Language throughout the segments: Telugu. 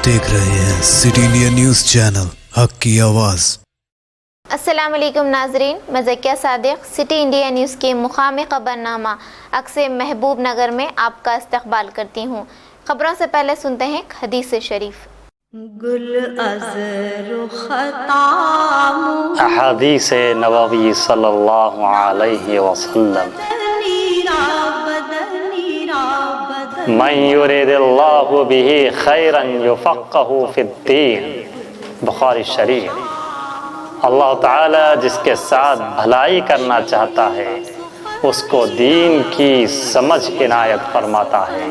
देख रहे हैं सिटी इंडिया न्यूज़ चैनल, हक की आवाज़। अस्सलाम वालेकुम नाजरीन, मैं Zakia Sadiq city India news के मुकामी खबरनामा अक्से महबूब नगर में आपका इस्तकबाल करती हूँ। खबरों से पहले सुनते हैं हदीस शरीफ। अहादीस नबवी सल्लल्लाहु अलैहि वसल्लम, मन युरिदिल्लाहु बिही खैरन युफ़क़्क़हु फ़िद्दीन। बुखारी शरीफ। अल्लाह ताला जिसके साथ भलाई करना चाहता है उसको दीन की समझ इनायत फरमाता है।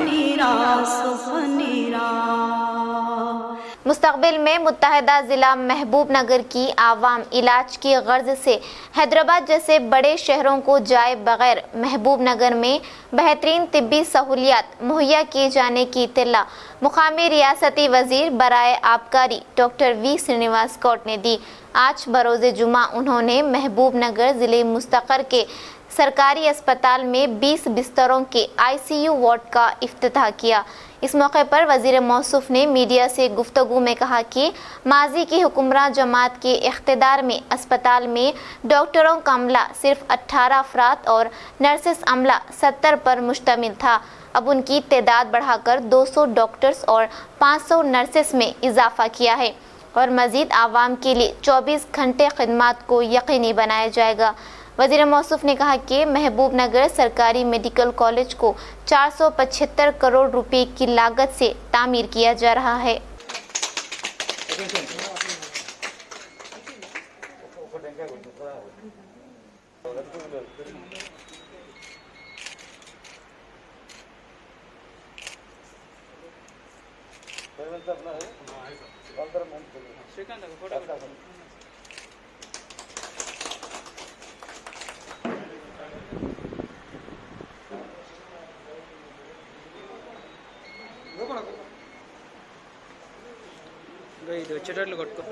मुस्तकबिल में मुत्तहदा ज़िला महबूब नगर की आवाम इलाज की गर्ज से हैदराबाद जैसे बड़े शहरों को जाए बगैर महबूब नगर में बेहतरीन तिब्बी सहूलियात मुहैया किए जाने की इत्तला मुकामी रियासती वजीर बराए आबकारी डॉक्टर वी श्रीनिवास कौट ने दी। आज बरोज़ जुमा उन्होंने महबूब नगर ज़िले मुस्तक़र के सरकारी अस्पताल में 20 बिस्तरों के ICU वार्ड का इफ्तिताह किया। इस मौके पर वज़ीर मौसूफ ने मीडिया से गुफ्तगू में कहा कि माजी की हुक्मरान जमात के इख्तिदार में अस्पताल में डॉक्टरों का अमला सिर्फ 18 अफराद और नर्सिस अमला 70 पर मुश्तमिल था। अब उनकी तादाद बढ़ाकर 200 डॉक्टर्स और 500 नर्सिस में इजाफा किया है और मज़ीद आवाम के लिए 24 घंटे खिदमत को यकीनी बनाया जाएगा। वज़ीर मौसूफ ने कहा कि महबूब नगर सरकारी मेडिकल कॉलेज को 475 करोड़ रुपए की लागत से तामीर किया जा रहा है। ఇది వచ్చేటట్లు కొట్టుకో.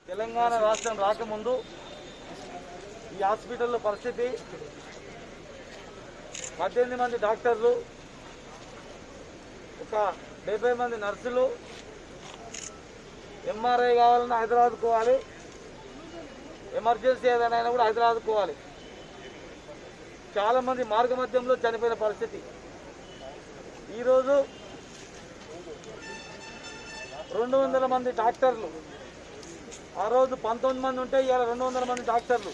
తెలంగాణ రాష్ట్రం రాకముందు ఈ హాస్పిటల్లో పరిస్థితి 18 మంది డాక్టర్లు, ఒక 70 మంది నర్సులు, MRI కావాలన్నా హైదరాబాద్ పోవాలి, ఎమర్జెన్సీ ఏదైనా కూడా హైదరాబాద్ పోవాలి. చాలామంది మార్గ మధ్యంలో చనిపోయిన పరిస్థితి. ఈరోజు 200 మంది డాక్టర్లు, ఆ రోజు 19 మంది ఉంటే ఇవాళ 200 మంది డాక్టర్లు.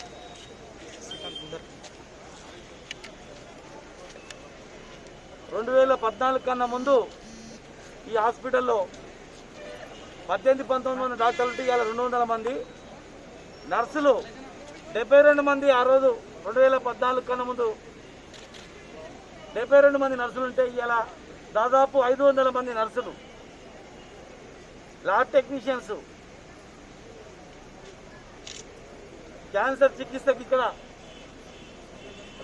రెండు 2014 కన్నా ముందు ఈ హాస్పిటల్లో 18-19 మంది డాక్టర్లు ఉంటే ఇవాళ 200 మంది. నర్సులు 72 మంది, ఆ రోజు 2014 కన్నా ముందు 72 మంది నర్సులు ఉంటే ఇవాళ దాదాపు 500 మంది నర్సులు. ల్యాబ్ టెక్నీషియన్స్, క్యాన్సర్ చికిత్సకి ఇక్కడ,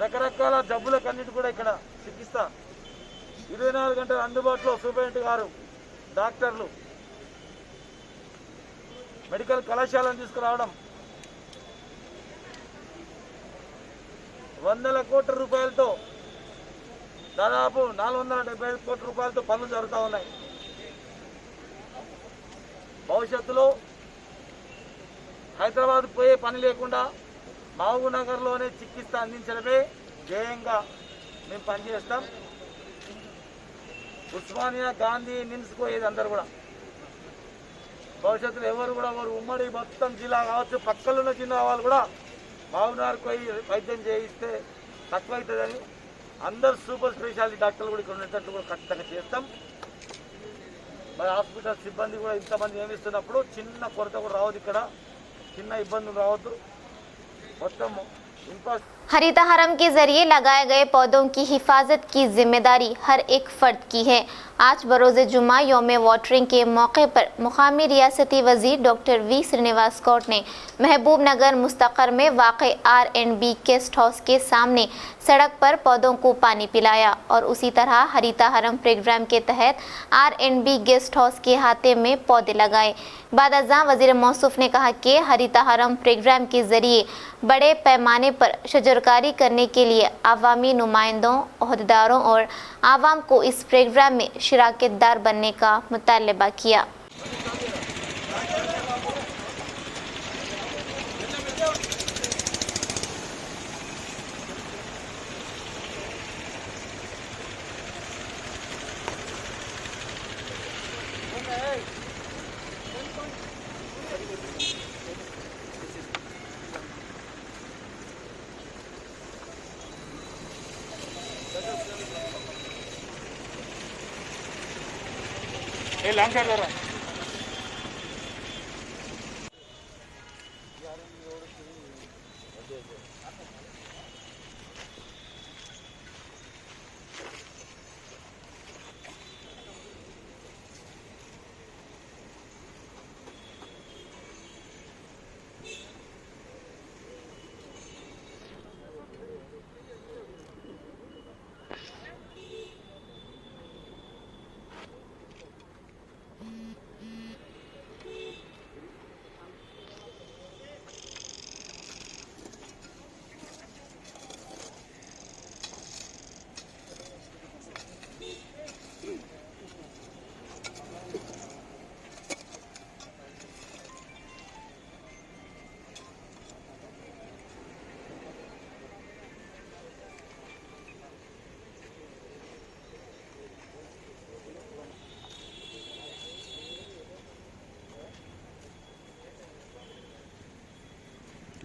రకరకాల జబ్బులకన్నిటి కూడా ఇక్కడ చికిత్స 24 గంటలు అందుబాటులో సూపరింటెండెంట్ గారు, డాక్టర్లు, మెడికల్ కళాశాలను తీసుకురావడం, 100 కోట్ల రూపాయలతో దాదాపు 475 కోట్ల రూపాయలతో పనులు జరుగుతూ ఉన్నాయి. భవిష్యత్తులో హైదరాబాద్ పోయే పని లేకుండా మహబూబ్ నగర్లోనే చికిత్స అందించడమే ధ్యేయంగా మేము పనిచేస్తాం. ఉస్మానియా, గాంధీ, నిమ్స్ పోయేది అందరూ కూడా భవిష్యత్తులో ఎవరు ఉమ్మడి మొత్తం జిల్లా కావచ్చు, పక్కలున్న జిల్లా వాళ్ళు కూడా మహబూబ్ నగర్కి పోయి వైద్యం చేయిస్తే తక్కువ అవుతుందని అందరు సూపర్ స్పెషాలిటీ డాక్టర్లు కూడా ఇక్కడ ఉండేటట్లు కూడా ఖచ్చితంగా చేస్తాం. మరి హాస్పిటల్ సిబ్బంది కూడా ఇంతమంది నియమిస్తున్నప్పుడు చిన్న కొరత కూడా రావద్దు, ఇక్కడ చిన్న ఇబ్బందులు రావద్దు. మొత్తం हरितहारम के जरिए लगाए गए पौधों की हिफाजत की जिम्मेदारी हर एक फर्द की है। आज बरोज़े जुम्मा यौम वाटरिंग के मौके पर मुकामी रियासती वजीर डॉक्टर वी श्रीनिवास गौड़ ने महबूब नगर मुस्तक़र में वाक़े R&B गेस्ट हाउस के सामने सड़क पर पौधों को पानी पिलाया और उसी तरह हरितहारम प्रोग्राम के तहत R&B गेस्ट हाउस के अहाते में पौधे लगाए। बाद अज़ां वज़ीर मौसूफ ने कहा कि हरितहारम प्रोग्राम के ज़रिए बड़े पैमाने पर शजरकारी करने के लिए अवामी नुमाइंदों, ओहदेदारों और आवाम को इस प्रोग्राम में शिराकतदार बनने का मुतालबा किया।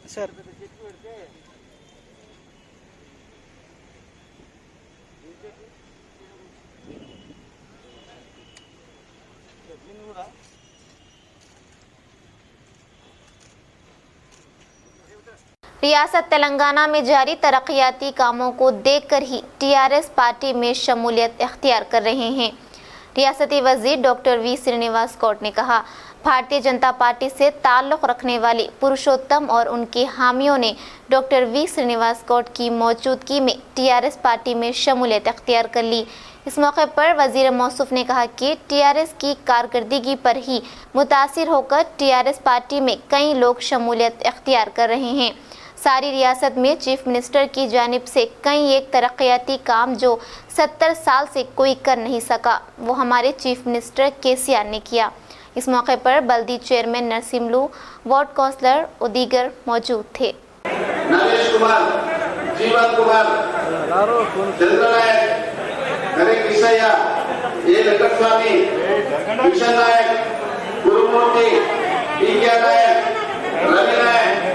सर रियासत तेलंगाना में जारी तरक्याती कामों को देखकर ही टीआरएस पार्टी में शमूलियत इख्तियार कर रहे हैं। रियासती वजीर डॉक्टर वी श्रीनिवास गौड़ ने कहा, भारतीय जनता पार्टी से ताल्लुक़ रखने वाले पुरुषोत्तम और उनके हामियों ने डॉक्टर वी श्रीनिवास गौड़ की मौजूदगी में टीआरएस पार्टी में शमूलियत इख्तियार कर ली। इस मौके पर वज़ीर मौसूफ ने कहा कि टीआरएस की कारकर्दगी पर ही मुतासिर होकर टीआरएस पार्टी में कई लोग शमूलियत इख्तियार कर रहे हैं। सारी रियासत में चीफ मिनिस्टर की जानिब से कई एक तरक्याती काम जो 70 साल से कोई कर नहीं सका, वो हमारे चीफ मिनिस्टर केसीआर ने किया। इस मौके पर बल्दी चेयरमैन नरसिम्लू, वार्ड काउंसलर और दीगर मौजूद थे। नरेश कुमार, जीवन कुमार, चंद्रनायक, हरे कृष्णయ్య, ए लक्ष्मी, किशन नायक, गुरुमूर्ति, टीके नायक, रवि नायक,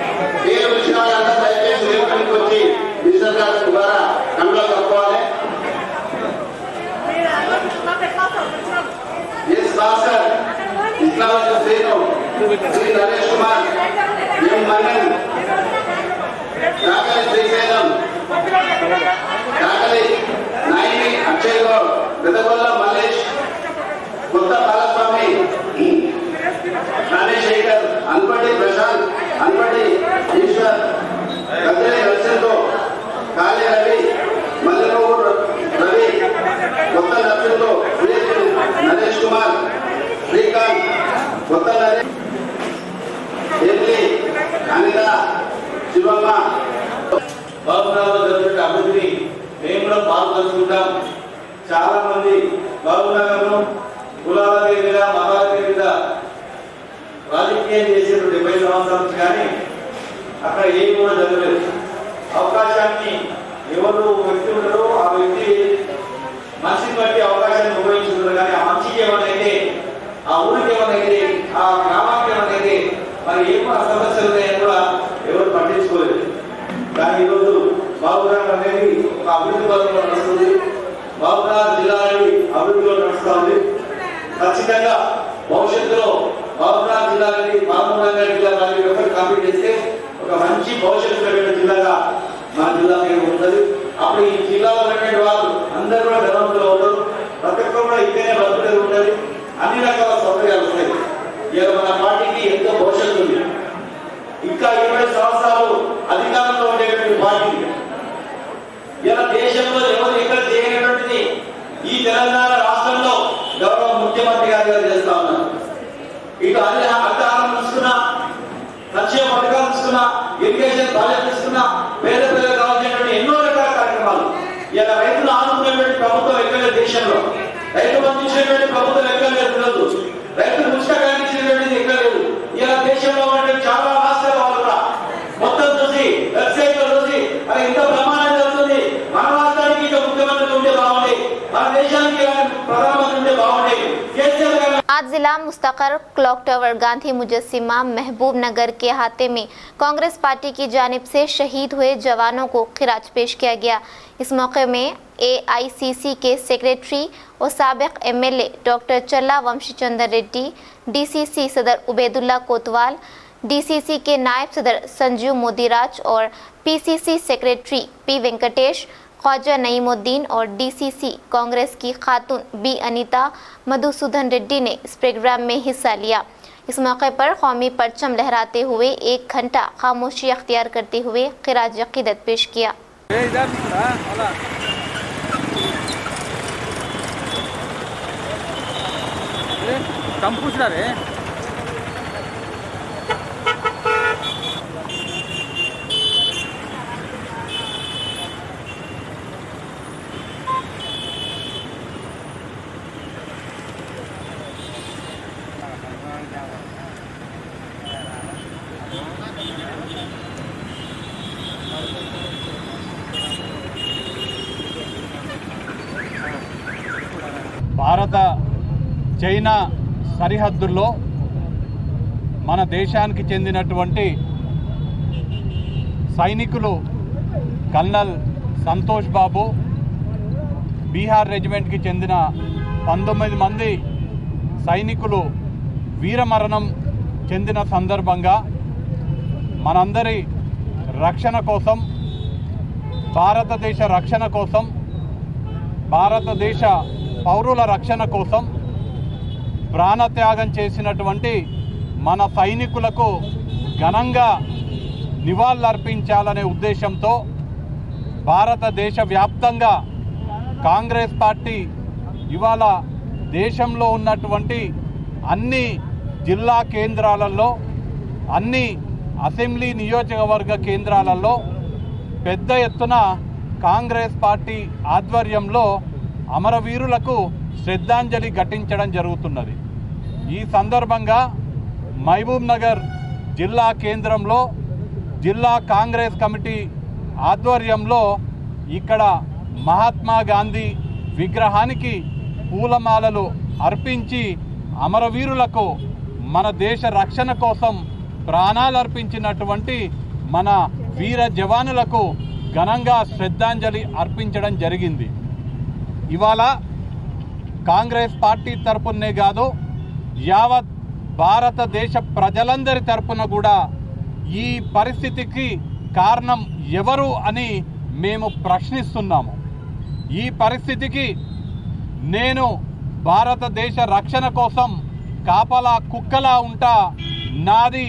ఏ విషయాలంతా దయచేసి వేదికకు వచ్చి నిజంగా ద్వారా కండలు కప్పుకోవాలి. ఎస్ భాస్కర్, ఇస్లామాబాద్ శ్రీను, శ్రీ నరేష్ కుమార్, ఎం మన్నన్, కాకలి శ్రీశైలం, కాకలి నాయని అక్షయ్ గౌడ్, పెదగొల్ల మల్లేష్, కొత్త బాలస్వామి, రాజశేఖర్, అన్పటి ప్రశాంత్, అన్పటి ఈశ్వర్, గద్దె నరసింహో, కాళీ రవి, మల్లెనూరు రవి, కొత్త నరసింహో, నరేష్ కుమార్, శ్రీకాంత్, కొత్త నరేష్, ఎల్లి, అనిత, శివమ్మ, బాబురావు జరిగిన అభివృద్ధిని మేము కూడా పాల్పంచుకుంటాం. చాలా మంది బాబునగర్ను కులాల మీద మతాల మీద రాజకీయం చేసిన 70 సంవత్సరాల నుంచి కానీ అక్కడ ఏమి కూడా జరగలేదు. అవకాశాన్ని ఎవరు వ్యక్తి ఉన్నారో ఆ వ్యక్తి మనిషిని బట్టి అవకాశాన్ని ఉపయోగించుకుంటారు. కానీ ఆ మనిషికి ఏమనైతే, ఆ ఊరికి ఏమనైతే, ఆ గ్రామానికి ఏమనైతే మరి ఏమో సమస్యలు ఉన్నాయని కూడా ఎవరు పట్టించుకోలేదు. కానీ ఈరోజు బాబునగర్ అనేది ఒక అభివృద్ధి పథకంలో నడుస్తుంది. బాబునగర్ జిల్లా అనేది అభివృద్ధిలో నడుస్తూ ఉంది. ఖచ్చితంగా భవిష్యత్తులో బాబునగర్ జిల్లా అనేది మహబూబ్ నగర్ జిల్లా కంప్లీట్ చేస్తే ఒక మంచి భవిష్యత్తు కలిగిన జిల్లాగా మన జిల్లా పేరు ఉంటుంది. అప్పుడు ఈ జిల్లాలో ఉన్నటువంటి వాళ్ళు అందరూ కూడా గర్వంతో ఉంటారు. ప్రతి ఒక్కరు కూడా ఇక్కడనే బతుకులు ఉంటుంది. అన్ని రకాల సౌకర్యాలు వస్తాయి. ఇవాళ మన పార్టీకి ఎంతో భవిష్యత్తు ఉంది. ఇంకా 20 సంవత్సరాలు అధికారంలో ఉండేటువంటి పార్టీ ఇలా దేశంలో ఎవరు ఎక్కడ చేయనటువంటిది ఈ తెలంగాణ రాష్ట్రంలో గౌరవ ముఖ్యమంత్రి గారు చేస్తా ఉన్నారు. ఇటు అధికారం తీసుకున్నా, సంక్షేమ పథకాలు తీసుకున్నా, ఇరిగేషన్ ప్రాజెక్ట్ తీసుకున్నా, పేద ప్రజలకు కావాల్సినటువంటి ఎన్నో రకాల కార్యక్రమాలు. ఇలా రైతులు ఆదుకునేటువంటి ప్రభుత్వం ఎక్కడ దేశంలో, రైతు బంధు ఇచ్చినటువంటి ప్రభుత్వం ఎక్కడ లేదు, రైతు పుస్తకాలు ఇచ్చినటువంటిది ఎక్కడ లేదు. ఇలా దేశంలో ఉన్నటువంటి చాలా రాష్ట్రాల వాళ్ళు కూడా మొత్తం చూసి వెబ్సైట్ లో చూసి అది ఇంత ప్రమాణం జరుగుతుంది, మన రాష్ట్రానికి ఇక ముఖ్యమంత్రి ఉంటే బాగుంది, మన దేశానికి ప్రధానమంత్రి ఉంటే బాగుంది. आज जिला मुस्तकर क्लॉक टावर गांधी मुजस्सिमा महबूब नगर के अहाते में कांग्रेस पार्टी की जानिब से शहीद हुए जवानों को खिराज पेश किया गया। इस मौके में AICC के सेक्रेटरी और साबिक MLA डॉक्टर चल्ला वंशीचंद्र रेड्डी, DCC सदर उबैदुल्ला कोतवाल, DCC के नायब सदर संजीव मोदीराज और PCC secretary P Venkatesh, Khwaja Naimuddin और DCC कांग्रेस की खातून B अनीता मधुसूदन रेड्डी ने इस प्रोग्राम में हिस्सा लिया। इस मौके पर कौमी परचम लहराते हुए 1 घंटा खामोशी अख्तियार करते हुए खिराज अकीदत पेश किया। భారత చైనా సరిహద్దుల్లో మన దేశానికి చెందినటువంటి సైనికులు కల్నల్ సంతోష్ బాబు, బీహార్ రెజిమెంట్కి చెందిన 19 మంది సైనికులు వీరమరణం చెందిన సందర్భంగా మనందరి రక్షణ కోసం, భారతదేశ రక్షణ కోసం, భారతదేశ పౌరుల రక్షణ కోసం ప్రాణత్యాగం చేసినటువంటి మన సైనికులకు ఘనంగా నివాళులర్పించాలనే ఉద్దేశంతో భారతదేశ వ్యాప్తంగా కాంగ్రెస్ పార్టీ ఇవాళ దేశంలో ఉన్నటువంటి అన్ని జిల్లా కేంద్రాలలో, అన్ని అసెంబ్లీ నియోజకవర్గ కేంద్రాలలో పెద్ద ఎత్తున కాంగ్రెస్ పార్టీ ఆధ్వర్యంలో అమరవీరులకు శ్రద్ధాంజలి ఘటించడం జరుగుతున్నది. ఈ సందర్భంగా మహబూబ్ నగర్ జిల్లా కేంద్రంలో జిల్లా కాంగ్రెస్ కమిటీ ఆధ్వర్యంలో ఇక్కడ మహాత్మా గాంధీ విగ్రహానికి పూలమాలలు అర్పించి అమరవీరులకు, మన దేశ రక్షణ కోసం ప్రాణాలు అర్పించినటువంటి మన వీర జవానులకు ఘనంగా శ్రద్ధాంజలి అర్పించడం జరిగింది. ఇవాళ కాంగ్రెస్ పార్టీ తరపునే కాదు, యావత్ భారతదేశ ప్రజలందరి తరపున కూడా ఈ పరిస్థితికి కారణం ఎవరు అని మేము ప్రశ్నిస్తున్నాము. ఈ పరిస్థితికి నేను భారతదేశ రక్షణ కోసం కాపలా కుక్కలా ఉంటా, నాది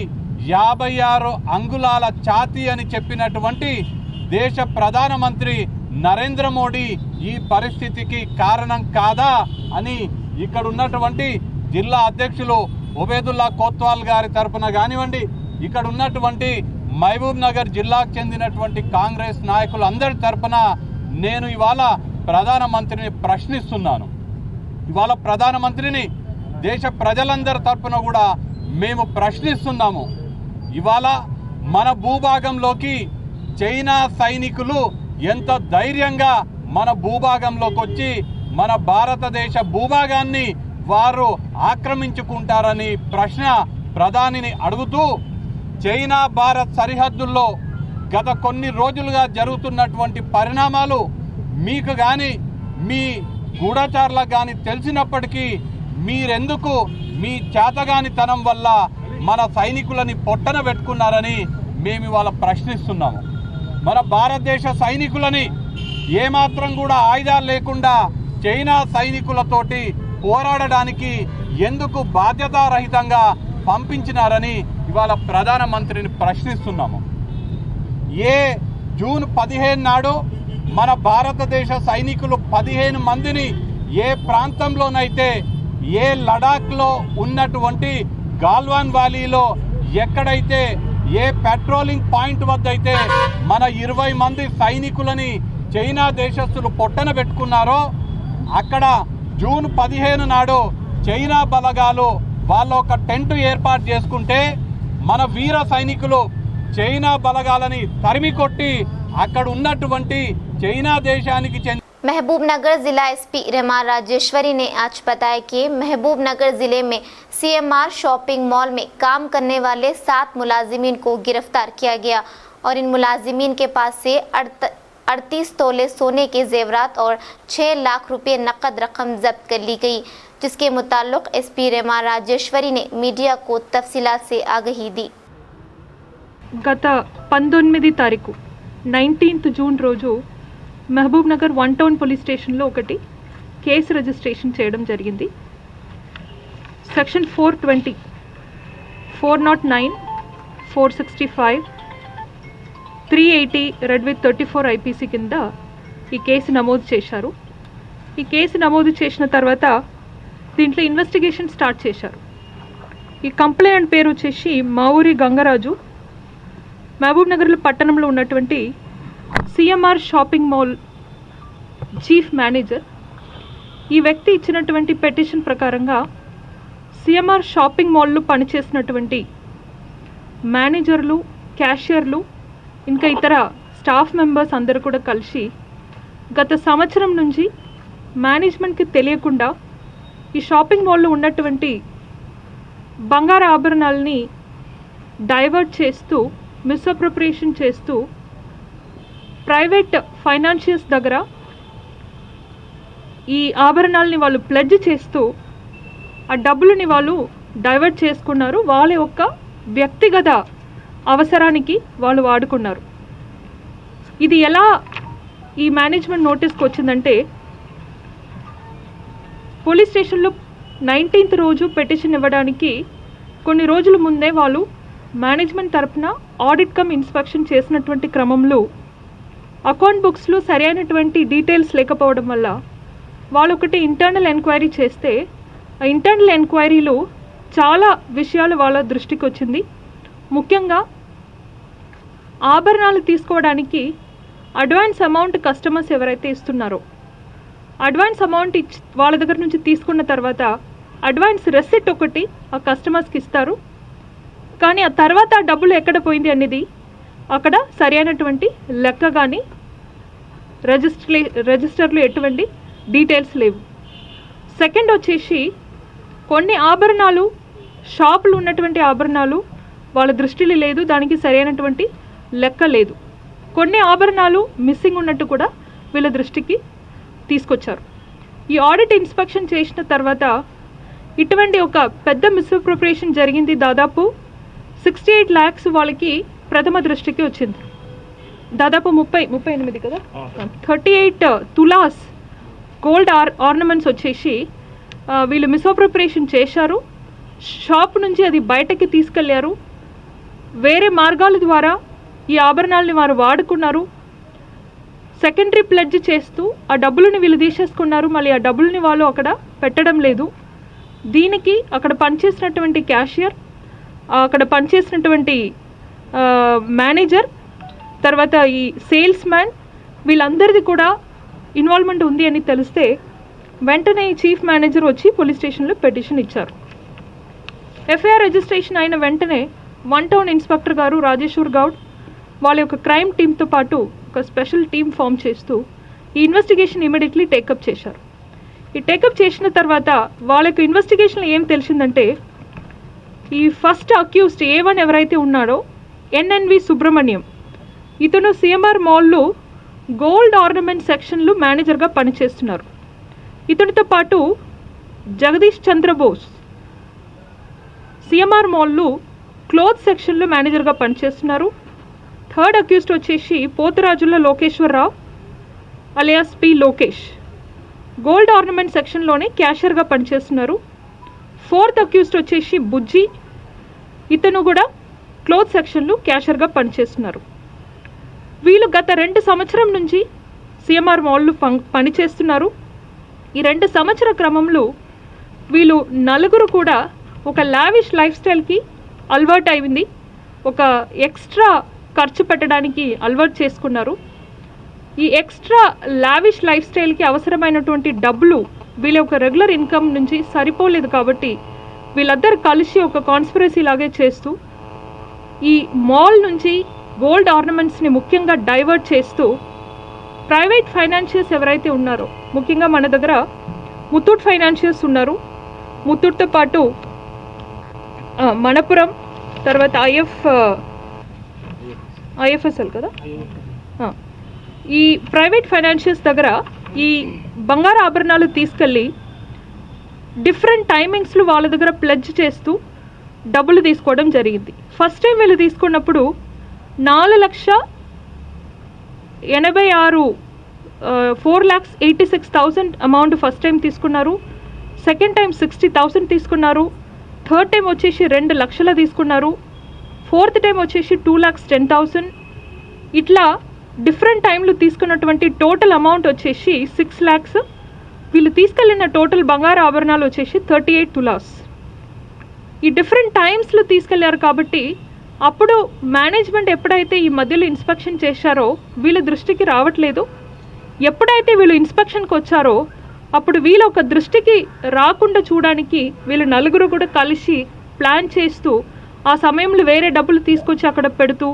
56 అంగుళాల ఛాతీ అని చెప్పినటువంటి దేశ ప్రధానమంత్రి నరేంద్ర మోడీ ఈ పరిస్థితికి కారణం కాదా అని ఇక్కడ ఉన్నటువంటి జిల్లా అధ్యక్షులు ఉబైదుల్లా కోత్వాల్ గారి తరపున కానివ్వండి, ఇక్కడ ఉన్నటువంటి మహబూబ్ నగర్ జిల్లాకు చెందినటువంటి కాంగ్రెస్ నాయకులు అందరి తరపున నేను ఇవాళ ప్రధానమంత్రిని ప్రశ్నిస్తున్నాను. ఇవాళ ప్రధానమంత్రిని దేశ ప్రజలందరి తరపున కూడా మేము ప్రశ్నిస్తున్నాము. ఇవాళ మన భూభాగంలోకి చైనా సైనికులు ఎంత ధైర్యంగా మన భూభాగంలోకి వచ్చి మన భారతదేశ భూభాగాన్ని వారు ఆక్రమించుకుంటారని ప్రశ్న ప్రధానిని అడుగుతూ, చైనా భారత్ సరిహద్దుల్లో గత కొన్ని రోజులుగా జరుగుతున్నటువంటి పరిణామాలు మీకు కానీ మీ గూఢచారులకు కానీ తెలిసినప్పటికీ మీరెందుకు మీ చేతగానితనం వల్ల మన సైనికులని పొట్టన పెట్టుకున్నారని మేము ఇవాళ ప్రశ్నిస్తున్నాము. మన భారతదేశ సైనికులని ఏమాత్రం కూడా ఆయుధాలు లేకుండా చైనా సైనికులతోటి పోరాడడానికి ఎందుకు బాధ్యతారహితంగా పంపించినారని ఇవాళ ప్రధానమంత్రిని ప్రశ్నిస్తున్నాము. జూన్ 15 నాడు మన భారతదేశ సైనికులు 15 మందిని ఏ ప్రాంతంలోనైతే ఏ లడాఖ్లో ఉన్నటువంటి గాల్వాన్ వ్యాలీలో ఎక్కడైతే ఏ పెట్రోలింగ్ పాయింట్ వద్ద అయితే మన 20 మంది సైనికులని చైనా దేశస్తులు పొట్టన పెట్టుకున్నారో అక్కడ జూన్ 15 నాడు చైనా బలగాలు వాళ్ళ ఒక టెంట్ ఏర్పాటు చేసుకుంటే మన వీర సైనికులు చైనా బలగాలని తరిమి కొట్టి అక్కడ ఉన్నటువంటి చైనా దేశానికి महबूबनगर जिला एसपी रमा राजेश्वरी ने आज बताया कि महबूबनगर जिले में सीएमआर शॉपिंग मॉल में काम करने वाले 7 मुलाजिमीन को गिरफ्तार किया गया और इन मुलाजिमीन के पास से 38 तोले सोने के जेवरात और 6 लाख रुपए नकद रकम जब्त कर ली गई, जिसके मुताल्लिक एसपी रमा राजेश्वरी ने मीडिया को तफसीलात से आगाही दी. గత 19 తారీఖు 19th జూన్ రోజు మహబూబ్ నగర్ 1 టౌన్ పోలీస్ స్టేషన్లో ఒకటి కేసు రిజిస్ట్రేషన్ చేయడం జరిగింది. సెక్షన్ 420, 409, 465, 380 రెడ్ విత్ 34 ఐపీసీ కింద ఈ కేసు నమోదు చేశారు. ఈ కేసు నమోదు చేసిన తర్వాత దీంట్లో ఇన్వెస్టిగేషన్ స్టార్ట్ చేశారు. ఈ కంప్లైంట్ పేరు వచ్చేసి మావూరి గంగరాజు, మహబూబ్ నగర్ పట్టణంలో ఉన్నటువంటి CMR shopping mall chief manager. ఈ వ్యక్తి ఇచ్చినటువంటి పెటిషన్ ప్రకారంగా సిఎంఆర్ షాపింగ్ మాల్లో పనిచేసినటువంటి మేనేజర్లు, క్యాషియర్లు, ఇంకా ఇతర స్టాఫ్ మెంబర్స్ అందరూ కూడా కలిసి గత సంవత్సరం నుంచి మేనేజ్మెంట్కి తెలియకుండా ఈ షాపింగ్ మాల్లో ఉన్నటువంటి బంగారు ఆభరణాలని డైవర్ట్ చేస్తూ, మిస్అప్రోప్రియేషన్ చేస్తూ ప్రైవేట్ ఫైనాన్షియల్స్ దగ్గర ఈ ఆభరణాలని వాళ్ళు ప్లెడ్జ్ చేస్తూ ఆ డబ్బులని వాళ్ళు డైవర్ట్ చేసుకున్నారు. వాళ్ళ యొక్క వ్యక్తిగత అవసరానికి వాళ్ళు వాడుకున్నారు. ఇది ఎలా ఈ మేనేజ్మెంట్ నోటీస్కి వచ్చిందంటే, పోలీస్ స్టేషన్లో 19th రోజు పెటిషన్ ఇవ్వడానికి కొన్ని రోజుల ముందే వాళ్ళు మేనేజ్మెంట్ తరఫున ఆడిట్ కమ్ ఇన్స్పెక్షన్ చేసినటువంటి క్రమంలో అకౌంట్ బుక్స్లో సరైనటువంటి డీటెయిల్స్ లేకపోవడం వల్ల వాళ్ళు ఒకటి ఇంటర్నల్ ఎంక్వైరీ చేస్తే ఆ ఇంటర్నల్ ఎంక్వైరీలో చాలా విషయాలు వాళ్ళ దృష్టికి వచ్చింది. ముఖ్యంగా ఆభరణాలు తీసుకోవడానికి అడ్వాన్స్ అమౌంట్ కస్టమర్స్ ఎవరైతే ఇస్తున్నారో అడ్వాన్స్ అమౌంట్ వాళ్ళ దగ్గర నుంచి తీసుకున్న తర్వాత అడ్వాన్స్ రెసిప్ట్ ఒకటి ఆ కస్టమర్స్కి ఇస్తారు. కానీ ఆ తర్వాత ఆ డబ్బులు ఎక్కడ పోయింది అనేది అక్కడ సరైనటువంటి లెక్క కానీ రిజిస్టర్లో ఎటువంటి డీటెయిల్స్ లేవు. సెకండ్ వచ్చేసి కొన్ని ఆభరణాలు, షాపులు ఉన్నటువంటి ఆభరణాలు వాళ్ళ దృష్టిలో లేదు, దానికి సరైనటువంటి లెక్క లేదు. కొన్ని ఆభరణాలు మిస్సింగ్ ఉన్నట్టు కూడా వీళ్ళ దృష్టికి తీసుకొచ్చారు. ఈ ఆడిట్ ఇన్స్పెక్షన్ చేసిన తర్వాత ఇటువంటి ఒక పెద్ద మిస్అప్రోప్రియేషన్ జరిగింది. దాదాపు 68 lakhs వాళ్ళకి ప్రథమ దృష్టికి వచ్చింది. దాదాపు 38 కదా, 38 తులాస్ గోల్డ్ ఆర్నమెంట్స్ వచ్చేసి వీళ్ళు మిస్అప్రోప్రియేషన్ చేశారు. షాప్ నుంచి అది బయటకి తీసుకెళ్లారు. వేరే మార్గాల ద్వారా ఈ ఆభరణాలని వారు వాడుకున్నారు. సెకండరీ ప్లెడ్జ్ చేస్తూ ఆ డబ్బులని వీళ్ళు తీసేసుకున్నారు. మళ్ళీ ఆ డబ్బులని వాళ్ళు అక్కడ పెట్టడం లేదు. దీనికి అక్కడ పనిచేసినటువంటి క్యాషియర్, అక్కడ పనిచేసినటువంటి మేనేజర్, తర్వాత ఈ సేల్స్ మ్యాన్, వీళ్ళందరిది కూడా ఇన్వాల్వ్మెంట్ ఉంది అని తెలిస్తే వెంటనే ఈ చీఫ్ మేనేజర్ వచ్చి పోలీస్ స్టేషన్లో పెటిషన్ ఇచ్చారు. ఎఫ్ఐఆర్ రిజిస్ట్రేషన్ అయిన వెంటనే 1 టౌన్ ఇన్స్పెక్టర్ గారు రాజేశ్వర్ గౌడ్ వాళ్ళ యొక్క క్రైమ్ టీమ్తో పాటు ఒక స్పెషల్ టీమ్ ఫామ్ చేస్తూ ఈ ఇన్వెస్టిగేషన్ ఇమీడియట్లీ టేకప్ చేశారు. ఈ టేకప్ చేసిన తర్వాత వాళ్ళకు ఇన్వెస్టిగేషన్లో ఏం తెలిసిందంటే, ఈ ఫస్ట్ అక్యూజ్డ్ A1 ఎవరైతే ఉన్నాడో NNV సుబ్రహ్మణ్యం, ఇతను సిఎంఆర్ మాల్లో గోల్డ్ ఆర్నమెంట్ సెక్షన్లో మేనేజర్గా పనిచేస్తున్నారు. ఇతనితో పాటు జగదీష్ చంద్రబోస్ సిఎంఆర్ మాల్లో క్లోత్ సెక్షన్లో మేనేజర్గా పనిచేస్తున్నారు. థర్డ్ అక్యూస్డ్ వచ్చేసి Pothurajula Lokeswararao alias P Lokesh, gold ornament సెక్షన్లోనే క్యాషియర్గా పనిచేస్తున్నారు. ఫోర్త్ అక్యూస్డ్ వచ్చేసి బుజ్జి, ఇతను కూడా క్లోత్ సెక్షన్లో క్యాషియర్గా పనిచేస్తున్నారు. వీళ్ళు గత 2 సంవత్సరం నుంచి సిఎంఆర్ మాల్లో పనిచేస్తున్నారు. ఈ 2 సంవత్సర క్రమంలో వీళ్ళు నలుగురు కూడా ఒక లావిష్ లైఫ్ స్టైల్కి అలవాటు అయింది, ఒక ఎక్స్ట్రా ఖర్చు పెట్టడానికి అలవాటు చేసుకున్నారు. ఈ ఎక్స్ట్రా లావిష్ లైఫ్ స్టైల్కి అవసరమైనటువంటి డబ్బులు వీళ్ళ ఒక రెగ్యులర్ ఇన్కమ్ నుంచి సరిపోలేదు కాబట్టి వీళ్ళందరూ కలిసి ఒక కాన్స్పిరసీ లాగే చేస్తూ ఈ మాల్ నుంచి గోల్డ్ ఆర్నమెంట్స్ని ముఖ్యంగా డైవర్ట్ చేస్తూ ప్రైవేట్ ఫైనాన్షియర్స్ ఎవరైతే ఉన్నారో, ముఖ్యంగా మన దగ్గర ముత్తూట్ ఫైనాన్షియర్స్ ఉన్నారు, ముత్తూట్తో పాటు మనపురం, తర్వాత ఐఎఫ్ఎస్ఎల్ కదా, ఈ ప్రైవేట్ ఫైనాన్షియర్స్ దగ్గర ఈ బంగారు ఆభరణాలు తీసుకెళ్ళి డిఫరెంట్ టైమింగ్స్లో వాళ్ళ దగ్గర ప్లెడ్జ్ చేస్తూ డబ్బులు తీసుకోవడం జరిగింది. ఫస్ట్ టైం వీళ్ళు తీసుకున్నప్పుడు 4,86,000 అమౌంట్ ఫస్ట్ టైం తీసుకున్నారు. సెకండ్ టైం 60,000 తీసుకున్నారు. థర్డ్ టైం వచ్చేసి 2 లక్షలు తీసుకున్నారు. ఫోర్త్ టైం వచ్చేసి 2,10,000. ఇట్లా డిఫరెంట్ టైంలో తీసుకున్నటువంటి టోటల్ అమౌంట్ వచ్చేసి 6 lakhs. వీళ్ళు తీసుకెళ్ళిన టోటల్ బంగారు ఆభరణాలు వచ్చేసి 38 తులాస్. ఈ డిఫరెంట్ టైమ్స్లో తీసుకెళ్లారు కాబట్టి అప్పుడు మేనేజ్మెంట్ ఎప్పుడైతే ఈ మధ్యలో ఇన్స్పెక్షన్ చేశారో వీళ్ళ దృష్టికి రావట్లేదు. ఎప్పుడైతే వీళ్ళు ఇన్స్పెక్షన్కి వచ్చారో అప్పుడు వీళ్ళు ఒక దృష్టికి రాకుండా చూడడానికి వీళ్ళు నలుగురు కూడా కలిసి ప్లాన్ చేస్తూ ఆ సమయంలో వేరే డబ్బులు తీసుకొచ్చి అక్కడ పెడుతూ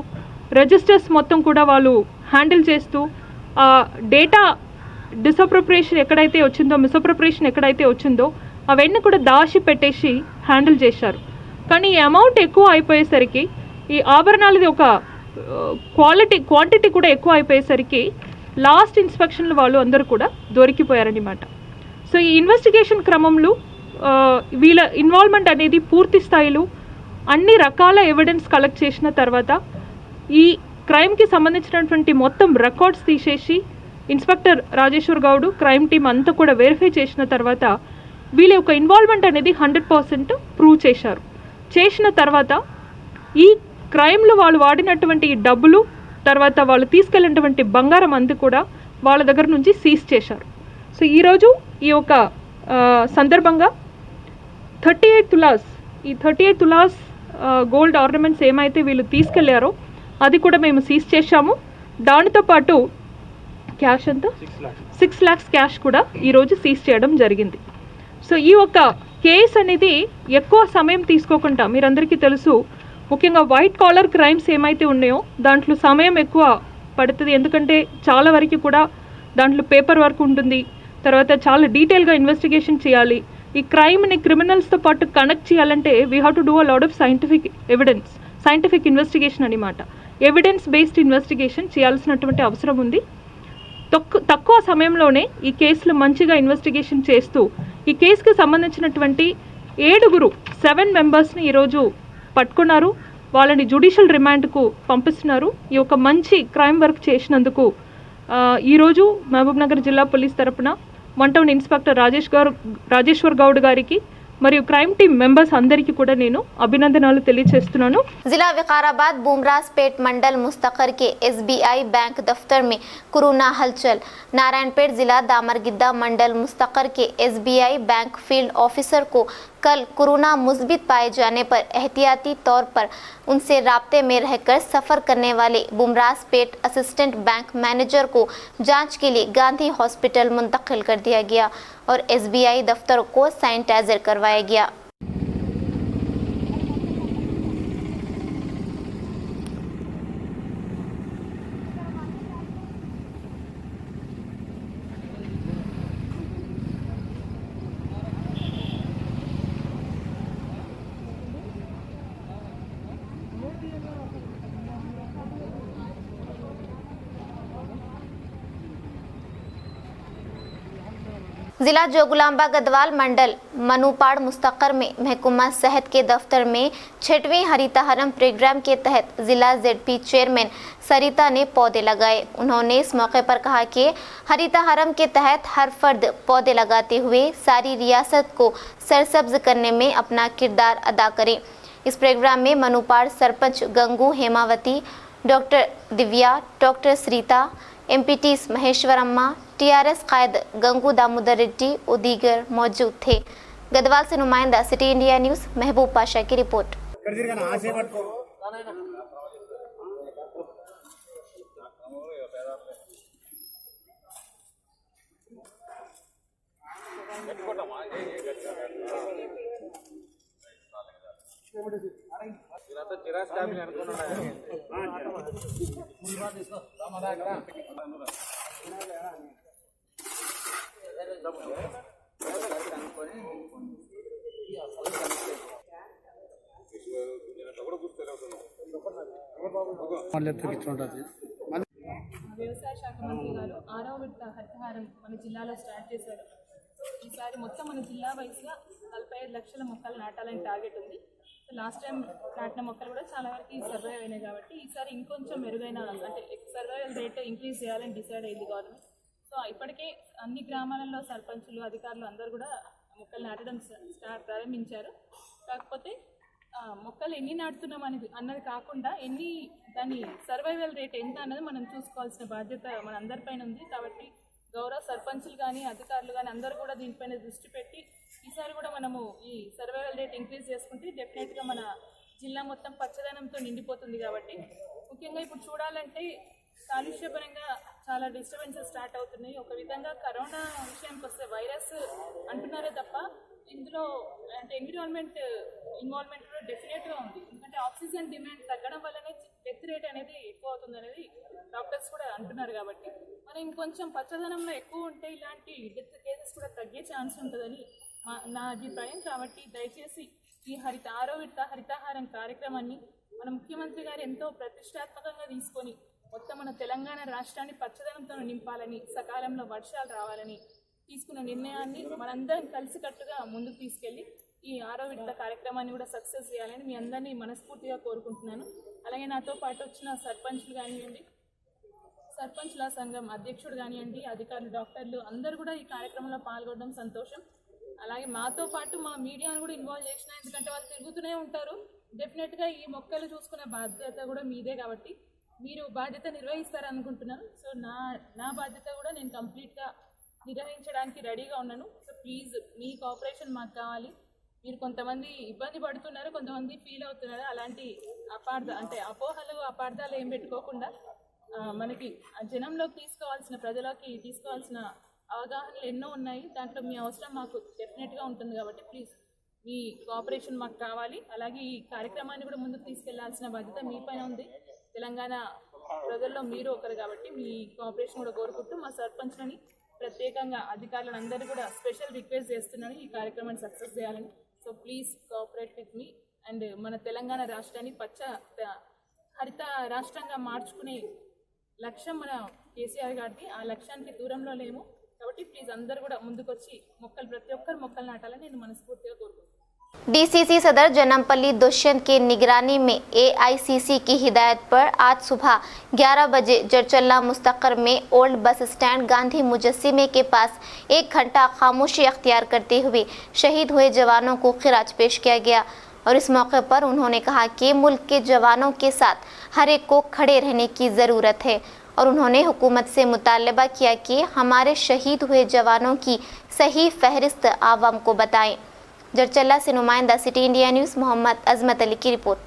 రిజిస్టర్స్ మొత్తం కూడా వాళ్ళు హ్యాండిల్ చేస్తూ ఆ డేటా మిస్అప్రోప్రియేషన్ ఎక్కడైతే వచ్చిందో అవన్నీ కూడా దాచి పెట్టేసి హ్యాండిల్ చేశారు. కానీ ఈ అమౌంట్ ఎక్కువ అయిపోయేసరికి ఈ ఆభరణాలది ఒక క్వాంటిటీ కూడా ఎక్కువ అయిపోయేసరికి లాస్ట్ ఇన్స్పెక్షన్లు వాళ్ళు అందరూ కూడా దొరికిపోయారనమాట. సో ఈ ఇన్వెస్టిగేషన్ క్రమంలో వీళ్ళ ఇన్వాల్వ్మెంట్ అనేది పూర్తి స్థాయిలో అన్ని రకాల ఎవిడెన్స్ కలెక్ట్ చేసిన తర్వాత ఈ క్రైమ్కి సంబంధించినటువంటి మొత్తం రికార్డ్స్ తీసేసి inspector Rajeshwar Goud crime team అంతా కూడా వెరిఫై చేసిన తర్వాత వీళ్ళ యొక్క ఇన్వాల్వ్మెంట్ అనేది 100% ప్రూవ్ చేసిన తర్వాత ఈ క్రైమ్లో వాళ్ళు వాడినటువంటి డబ్బులు తర్వాత వాళ్ళు తీసుకెళ్ళినటువంటి బంగారం అంతా కూడా వాళ్ళ దగ్గర నుంచి సీజ్ చేశారు. సో ఈరోజు ఈ యొక్క సందర్భంగా 38 తులాస్ గోల్డ్ ఆర్నమెంట్స్ ఏమైతే వీళ్ళు తీసుకెళ్లారో అది కూడా మేము సీజ్ చేశాము. దానితో పాటు క్యాష్ అంతా 6 lakhs క్యాష్ కూడా ఈరోజు సీజ్ చేయడం జరిగింది. సో ఈ ఒక కేసు అనేది ఎక్కువ సమయం తీసుకోకుండా, మీరందరికీ తెలుసు ముఖ్యంగా వైట్ కాలర్ క్రైమ్స్ ఏమైతే ఉన్నాయో దాంట్లో సమయం ఎక్కువ పడుతుంది. ఎందుకంటే చాలా వరకు కూడా దాంట్లో పేపర్ వర్క్ ఉంటుంది, తర్వాత చాలా డీటెయిల్గా ఇన్వెస్టిగేషన్ చేయాలి. ఈ క్రైమ్ని క్రిమినల్స్తో పాటు కనెక్ట్ చేయాలంటే we have to do a lot of scientific investigation అనమాట. ఎవిడెన్స్ బేస్డ్ ఇన్వెస్టిగేషన్ చేయాల్సినటువంటి అవసరం ఉంది. తక్కువ సమయంలోనే ఈ కేసులు మంచిగా ఇన్వెస్టిగేషన్ చేస్తూ ఈ కేసుకు సంబంధించినటువంటి 7 మెంబర్స్ని ఈరోజు పట్టుకున్నారు. వాళ్ళని జ్యుడిషియల్ రిమాండ్కు పంపిస్తున్నారు. ఈ యొక్క మంచి క్రైమ్ వర్క్ చేసినందుకు ఈరోజు మహబూబ్ నగర్ జిల్లా పోలీస్ తరపున 1 టౌన్ ఇన్స్పెక్టర్ రాజేశ్వర్ గౌడ్ గారికి మరియు క్రైమ్ టీమ్ మెంబర్స్ అందరికీ కూడా నేను అభినందనలు తెలియజేస్తున్నాను. जिला विकाराबाद बुमरासपेट मंडल मुस्तकर के SBI बैंक दफ्तर में कोरोना हलचल। नारायणपेट जिला दामरगिद्दा मंडल मुस्तकर के SBI बैंक फील्ड ऑफिसर को कल कोरोना मुस्बित पाए जाने पर एहतियाती तौर पर उनसे राब्ते में रहकर सफ़र करने वाले बुमरासपेट असिस्टेंट बैंक मैनेजर को जांच के लिए गांधी हॉस्पिटल मुंतकिल कर दिया गया और SBI दफ्तर को सैनिटाइजर करवाया गया। जिला जोगुलांबा गढ़वाल मंडल मनुपाड़ मुस्तकर में महकमा सेहत के दफ्तर में 6वें हरिताहरम प्रोग्राम के तहत जिला जेडपी चेयरमैन सरिता ने पौधे लगाए। उन्होंने इस मौके पर कहा कि हरिताहरम के तहत हर फर्द पौधे लगाते हुए सारी रियासत को सरसब्ज करने में अपना किरदार अदा करे। इस प्रोग्राम में Manopad sarpanch Gangu Hemavathi, doctor Divya, doctor Shrita, MPTC Maheshwaramma, TRS कायद गंगू दामोदर रेड्डी और दीगर मौजूद थे। गढ़वाल से नुमाइंदा सिटी इंडिया न्यूज़ महबूब पाशा की रिपोर्ट। వ్యవసాయ శాఖ మంత్రి గారు 6వ విడత హరితహారం మన జిల్లాలో స్టార్ట్ చేశారు. ఈసారి మొత్తం మన జిల్లా వైస్గా 45 లక్షల మొక్కలు నాటాలని టార్గెట్ ఉంది. లాస్ట్ టైం నాటిన మొక్కలు కూడా చాలా వరకు సర్వైవ్ అయినాయి కాబట్టి ఈసారి ఇంకొంచెం మెరుగైన అంటే సర్వైవల్ రేట్ ఇంక్రీజ్ చేయాలని డిసైడ్ అయింది గవర్నమెంట్. సో ఇప్పటికే అన్ని గ్రామాలలో సర్పంచులు, అధికారులు అందరూ కూడా మొక్కలు నాటడం ప్రారంభించారు. కాకపోతే మొక్కలు ఎన్ని నాటుతున్నాం అన్నది కాకుండా దాని సర్వైవల్ రేట్ ఎంత అన్నది మనం చూసుకోవాల్సిన బాధ్యత మన అందరిపైన ఉంది. కాబట్టి గౌరవ సర్పంచులు కానీ అధికారులు కానీ అందరూ కూడా దీనిపైన దృష్టి పెట్టి ఈసారి కూడా మనము ఈ సర్వైవల్ రేట్ ఇంక్రీజ్ చేసుకుంటే డెఫినెట్గా మన జిల్లా మొత్తం పచ్చదనంతో నిండిపోతుంది. కాబట్టి ముఖ్యంగా ఇప్పుడు చూడాలంటే కాలుష్యపరంగా చాలా డిస్టర్బెన్సెస్ స్టార్ట్ అవుతున్నాయి. ఒక విధంగా కరోనా విషయానికి వస్తే వైరస్ అంటున్నారే తప్ప ఇందులో అంటే ఎన్విరాన్మెంట్ ఇన్వాల్వ్మెంట్ కూడా డెఫినెట్గా ఉంది. ఎందుకంటే ఆక్సిజన్ డిమాండ్ తగ్గడం వల్లనే డెత్ రేట్ అనేది ఎక్కువ అవుతుంది అనేది డాక్టర్స్ కూడా అంటున్నారు. కాబట్టి మనం ఇంకొంచెం పచ్చదనంలో ఎక్కువ ఉంటే ఇలాంటి డెత్ కేసెస్ కూడా తగ్గే ఛాన్స్ ఉంటుందని నా అభిప్రాయం. కాబట్టి దయచేసి ఈ 6వ విడత హరితాహారం కార్యక్రమాన్ని మన ముఖ్యమంత్రి గారు ఎంతో ప్రతిష్టాత్మకంగా తీసుకొని మొత్తం మన తెలంగాణ రాష్ట్రాన్ని పచ్చదనంతో నింపాలని, సకాలంలో వర్షాలు రావాలని తీసుకున్న నిర్ణయాన్ని మనందరం కలిసికట్టుగా ముందుకు తీసుకెళ్ళి ఈ 6వ విడత కార్యక్రమాన్ని కూడా సక్సెస్ చేయాలని మీ అందరినీ మనస్ఫూర్తిగా కోరుకుంటున్నాను. అలాగే నాతో పాటు వచ్చిన సర్పంచ్లు కానివ్వండి, సర్పంచ్ల సంఘం అధ్యక్షుడు కానివ్వండి, అధికారులు, డాక్టర్లు అందరూ కూడా ఈ కార్యక్రమంలో పాల్గొనడం సంతోషం. అలాగే మాతో పాటు మా మీడియాను కూడా ఇన్వాల్వ్ చేసిన, ఎందుకంటే వాళ్ళు తిరుగుతూనే ఉంటారు. డెఫినెట్గా ఈ మొక్కలు చూసుకునే బాధ్యత కూడా మీదే కాబట్టి మీరు బాధ్యత నిర్వహిస్తారనుకుంటున్నాను. సో నా బాధ్యత కూడా నేను కంప్లీట్గా నిర్వహించడానికి రెడీగా ఉన్నాను. సో ప్లీజ్ మీ కోఆపరేషన్ మాకు కావాలి. మీరు కొంతమంది ఇబ్బంది పడుతున్నారు, కొంతమంది ఫీల్ అవుతున్నారు. అలాంటి అపోహలు, అపార్థాలు ఏం పెట్టుకోకుండా మనకి జనంలోకి తీసుకోవాల్సిన, ప్రజలోకి తీసుకోవాల్సిన అవగాహనలు ఎన్నో ఉన్నాయి. దాంట్లో మీ అవసరం మాకు డెఫినెట్గా ఉంటుంది. కాబట్టి ప్లీజ్ మీ కోఆపరేషన్ మాకు కావాలి. అలాగే ఈ కార్యక్రమాన్ని కూడా ముందుకు తీసుకెళ్లాల్సిన బాధ్యత మీ పైన ఉంది. తెలంగాణ ప్రజల్లో మీరు ఒకరు కాబట్టి మీ కోఆపరేషన్ కూడా కోరుకుంటూ మా సర్పంచ్లని ప్రత్యేకంగా అధికారులను అందరూ కూడా స్పెషల్ రిక్వెస్ట్ చేస్తున్నాను ఈ కార్యక్రమాన్ని సక్సెస్ చేయాలని. So please cooperate with me and మన తెలంగాణ రాష్ట్రాన్ని హరిత రాష్ట్రంగా మార్చుకునే లక్ష్యం మన కేసీఆర్ గారిది. ఆ లక్ష్యానికి దూరంలో లేము కాబట్టి ప్లీజ్ అందరూ కూడా ముందుకొచ్చి ప్రతి ఒక్కరు మొక్కలు నాటాలని నేను మనస్ఫూర్తిగా కోరుకుంటున్నాను. डीसीसी सदर जनमपल्ली दुष्यंत की निगरानी में एआईसीसी की हिदायत पर आज सुबह 11 बजे जरचल्ला मुस्तकर में ओल्ड बस स्टैंड गांधी मुजस्सिमे के पास 1 घंटा खामोशी अख्तियार करते हुए शहीद हुए जवानों को खिराज पेश किया गया। और इस मौके पर उन्होंने कहा कि मुल्क के जवानों के साथ हर एक को खड़े रहने की ज़रूरत है। और उन्होंने हुकूमत से मुतालबा किया कि हमारे शहीद हुए जवानों की सही फहरिस्त आवाम को बताएं। जरचल्ला से नुमाइंदा सिटी इंडिया न्यूज़ मोहम्मद अजमत अली की रिपोर्ट।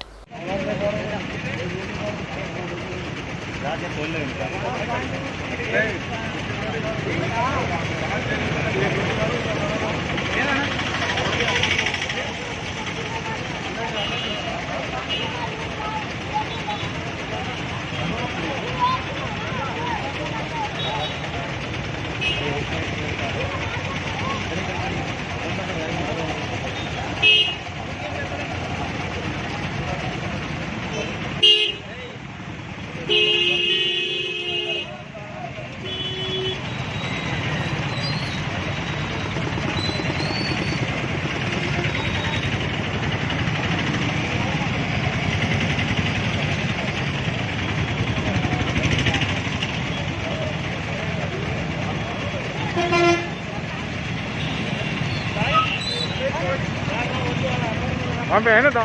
वहाँ पे है ना तो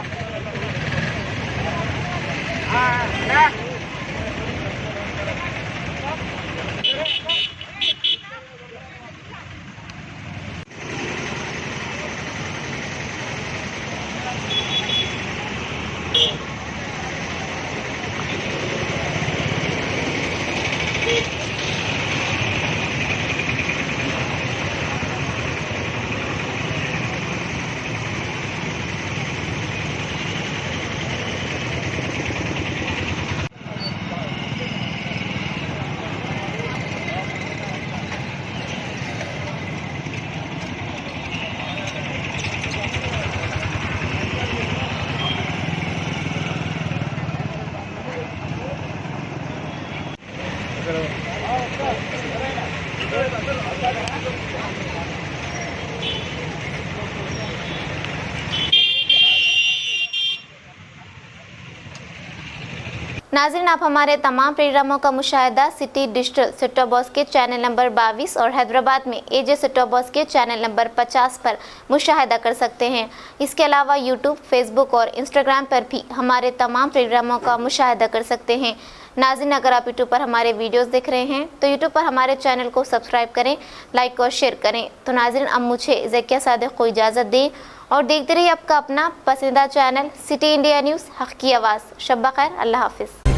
नाज़रीन, आप हमारे तमाम प्रोग्रामों का मुशाहिदा city digital set top box के चैनल नंबर 22 और हैदराबाद में एजे सेट टॉप बॉक्स के चैनल नंबर 50 पर मुशाहिदा कर सकते हैं। इसके अलावा यूट्यूब, फेसबुक और इंस्टाग्राम पर भी हमारे तमाम प्रोग्रामों का मुशाहिदा कर सकते हैं। नाज़रीन, अगर आप यूट्यूब पर हमारे वीडियोस देख रहे हैं तो यूट्यूब पर हमारे चैनल को सब्सक्राइब करें, लाइक और शेयर करें। तो नाज़रीन, अब मुझे ज़किया सादिक को इजाज़त दें और देखते रहिए आपका अपना पसंदीदा चैनल सिटी इंडिया न्यूज़, हक़ की आवाज़। शब बख़ैर, अल्लाह हाफ़िज़।